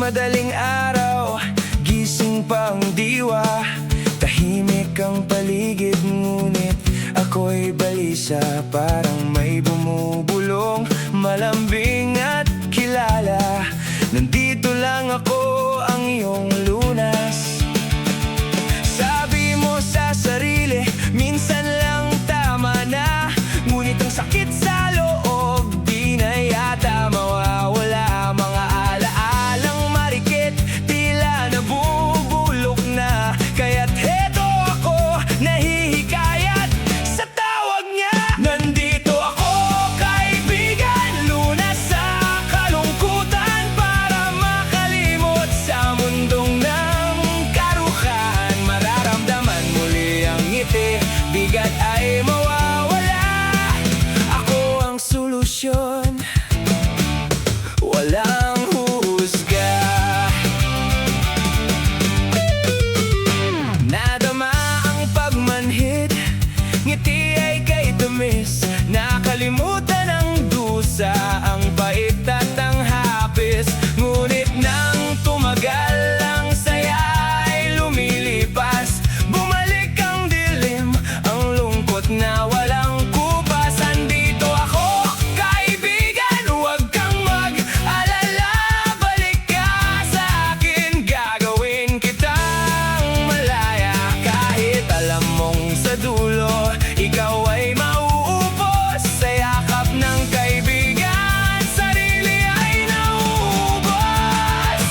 madaling araw, gising pang diwa. Tahimik ang paligid, ngunit ako'y balisa. Parang may bumubulong, malambing at kilala. Nandito lang ako, ang iyong lunas. Sabi mo sa sarili, minsan lang tama na. Ngunit ang sakit sa loob, di na yata mawawala. Mga alaalang marikit, tila nabubulok na. Kaya't heto ako, nahihikayat sa tawag niya. Nandito ako, kaibigan, lunas sa kalungkutan, para makalimot sa mundong ng karuhan. Mararamdaman muli ang ngiti, bigat ay mawawala. Ako ang solusyon, walang husga. Nadama ang pagmanhid, ngiti ay kay tamis. Nakalimutan ang dusa, ang bait at ang hapis. Ngunit nang tumagal, ang saya ay lumilipas. Bumalik ang dilim, ang lungkot na walang kupas. Andito ako, kaibigan, huwag kang mag-alala. Balik ka sa akin, gagawin kitang malaya. Kahit alam mong sa dulo, ikaw ay mauubos. Sa yakap ng kaibigan, sarili ay nauubos.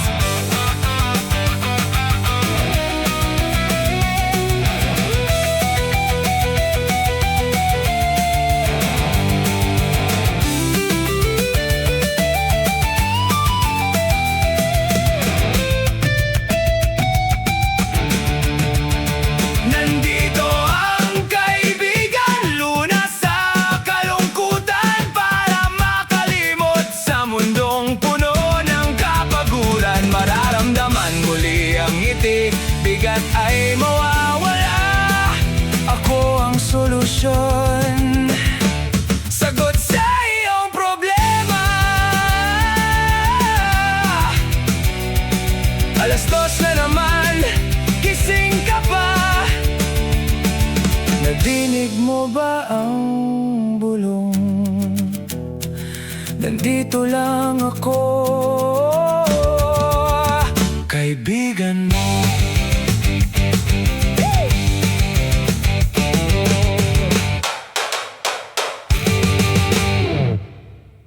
Nandito ang kaibigan, lunas sa kalungkutan, para makalimot sa mundong puno ng kapaguran. Mararamdaman muli ang ngiti, bigat ay mawawala. Ako ang solusyon, sagot sa iyong problema. Alas 2 na naman, gising ka pa. Nadinig mo ba ang bulong? Nandito lang ako, kaibigan mo.